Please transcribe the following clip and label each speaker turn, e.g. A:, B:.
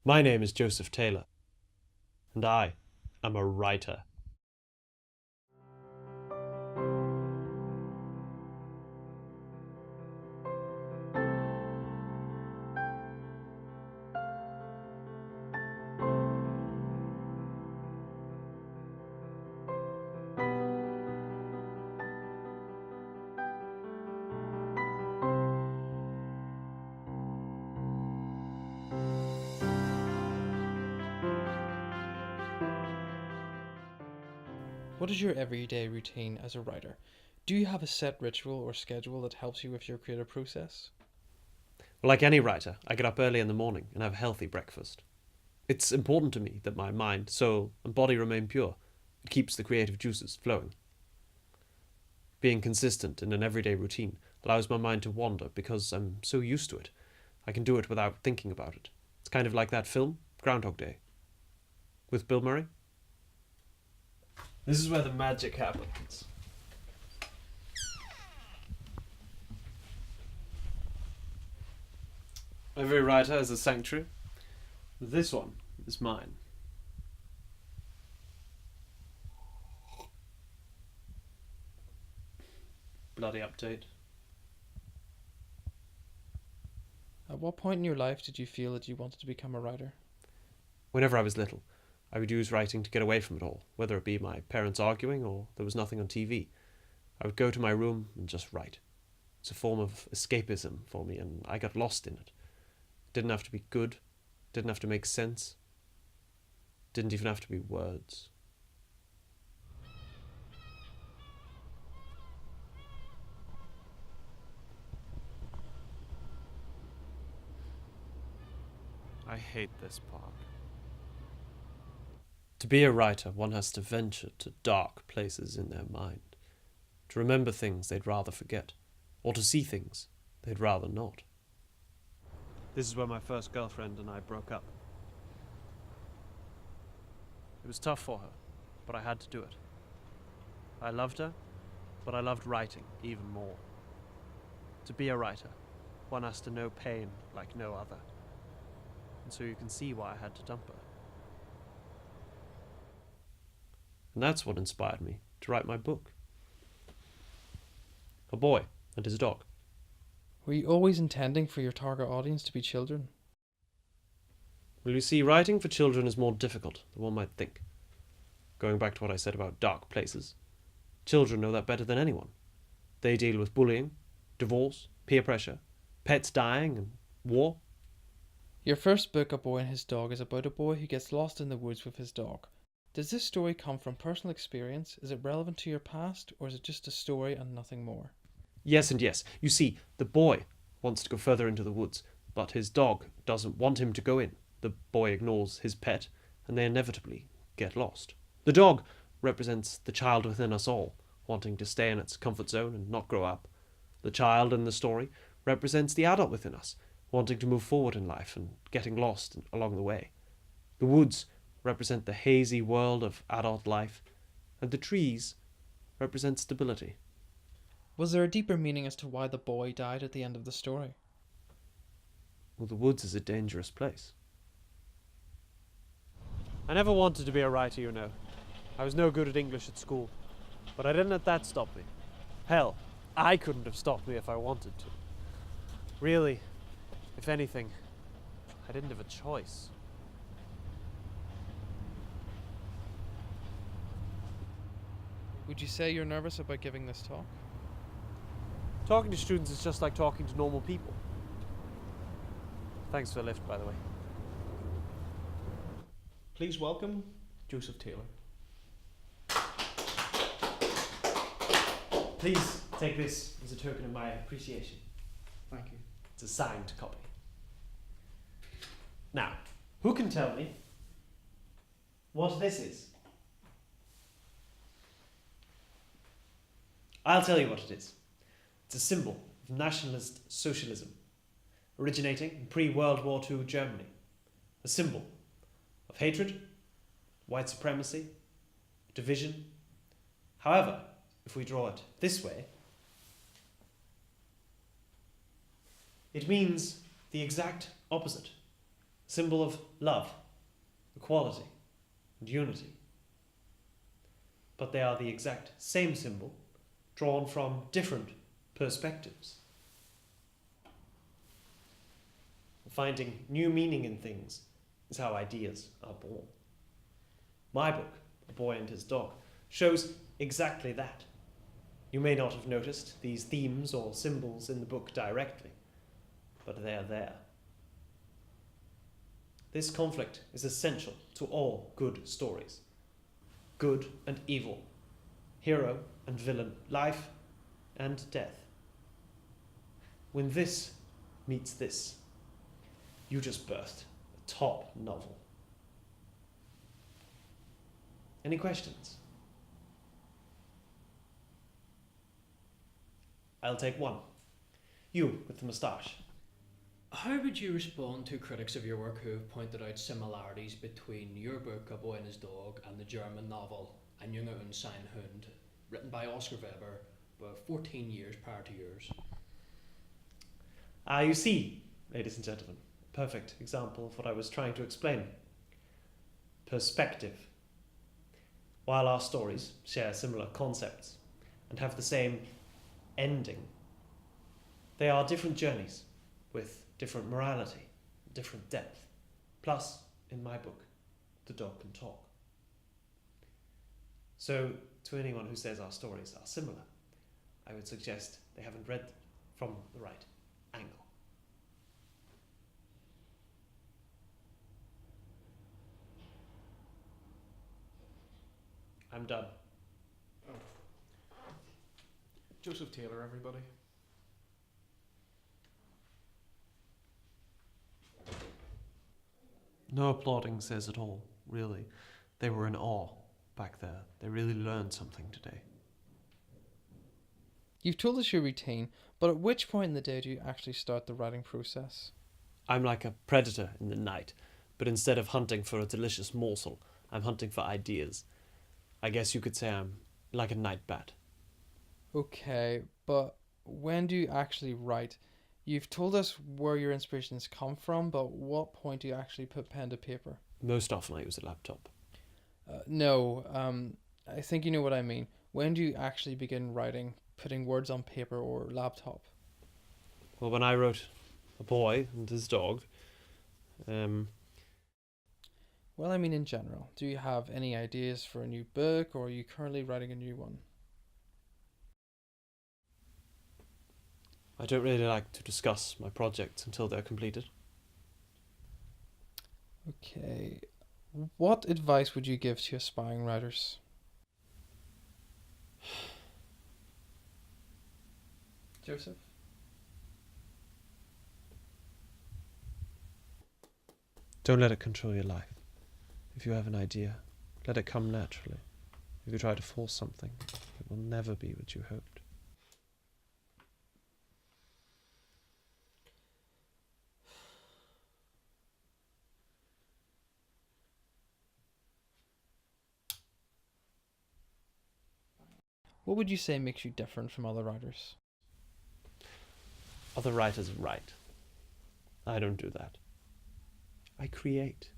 A: My name is Joseph Taylor, and I am a writer.
B: What is your everyday routine as a writer? Do you have a set ritual or schedule that helps you with your creative process?
A: Well, like any writer, I get up early in the morning and have a healthy breakfast. It's important to me that my mind, soul, and body remain pure. It keeps the creative juices flowing. Being consistent in an everyday routine allows my mind to wander because I'm so used to it. I can do it without thinking about it. It's kind of like that film, Groundhog Day, with Bill Murray. This is where the magic happens. Every writer has a sanctuary. This one is mine. Bloody update.
B: At what point in your life did you feel that you wanted to become a writer?
A: Whenever I was little, I would use writing to get away from it all, whether it be my parents arguing or there was nothing on TV. I would go to my room and just write. It's a form of escapism for me, and I got lost in it. It didn't have to be good, didn't have to make sense, didn't even have to be words. I hate this park. To be a writer, one has to venture to dark places in their mind, to remember things they'd rather forget, or to see things they'd rather not. This is where my first girlfriend and I broke up. It was tough for her, but I had to do it. I loved her, but I loved writing even more. To be a writer, one has to know pain like no other. And so you can see why I had to dump her. And that's what inspired me to write my book. A boy and his dog.
B: Were you always intending for your target audience to be children?
A: Well, you see, writing for children is more difficult than one might think. Going back to what I said about dark places, children know that better than anyone. They deal with bullying, divorce, peer pressure, pets dying, and war.
B: Your first book, A Boy and His Dog, is about a boy who gets lost in the woods with his dog. Does this story come from personal experience? Is it relevant to your past, or is it just a story and nothing more?
A: Yes and yes. You see, the boy wants to go further into the woods, but his dog doesn't want him to go in. The boy ignores his pet, and they inevitably get lost. The dog represents the child within us all, wanting to stay in its comfort zone and not grow up. The child in the story represents the adult within us, wanting to move forward in life and getting lost along the way. The woods represent the hazy world of adult life, and the trees represent stability.
B: Was there a deeper meaning as to why the boy died at the end of the story?
A: Well, the woods is a dangerous place. I never wanted to be a writer, you know. I was no good at English at school, but I didn't let that stop me. Hell, I couldn't have stopped me if I wanted to. Really, if anything, I didn't have a choice.
B: Would you say you're nervous about giving this talk?
A: Talking to students is just like talking to normal people. Thanks for the lift, by the way.
C: Please welcome Joseph Taylor.
A: Please take this as a token of my appreciation.
C: Thank you.
A: It's a signed copy. Now, who can tell me what this is? I'll tell you what it is. It's a symbol of nationalist socialism, originating in pre-World War II Germany. A symbol of hatred, white supremacy, division. However, if we draw it this way, it means the exact opposite. symbol of love, equality, and unity. But they are the exact same symbol, drawn from different perspectives. Finding new meaning in things is how ideas are born. My book, A Boy and His Dog, shows exactly that. You may not have noticed these themes or symbols in the book directly, but they are there. This conflict is essential to all good stories. Good and evil, hero and villain, life and death. When this meets this, you just birthed a top novel. Any questions? I'll take one. You with the moustache.
D: How would you respond to critics of your work who have pointed out similarities between your book, A Boy and His Dog, and the German novel Ein Junge und sein Hund, written by Oscar Weber, but 14 years prior to yours?
A: You see, ladies and gentlemen, perfect example of what I was trying to explain. Perspective. While our stories share similar concepts and have the same ending, they are different journeys with different morality, different depth. Plus, in my book, the dog can talk. So, to anyone who says our stories are similar, I would suggest they haven't read from the right angle. I'm done.
C: Joseph Taylor, everybody.
A: No applauding says it all, really. They were in awe back there. They really learned something today.
B: You've told us your routine, but at which point in the day do you actually start the writing process?
A: I'm like a predator in the night, but instead of hunting for a delicious morsel, I'm hunting for ideas. I guess you could say I'm like a night bat.
B: Okay, but when do you actually write? You've told us where your inspirations come from, but what point do you actually put pen to paper?
A: Most often I use a laptop.
B: No, I think you know what I mean. When do you actually begin writing, putting words on paper or laptop?
A: Well, when I wrote A Boy and His Dog,
B: Well, I mean in general. Do you have any ideas for a new book, or are you currently writing a new one?
A: I don't really like to discuss my projects until they're completed.
B: Okay. What advice would you give to aspiring writers? Joseph?
A: Don't let it control your life. If you have an idea, let it come naturally. If you try to force something, it will never be what you hoped.
B: What would you say makes you different from other writers?
A: Other writers write. I don't do that. I create.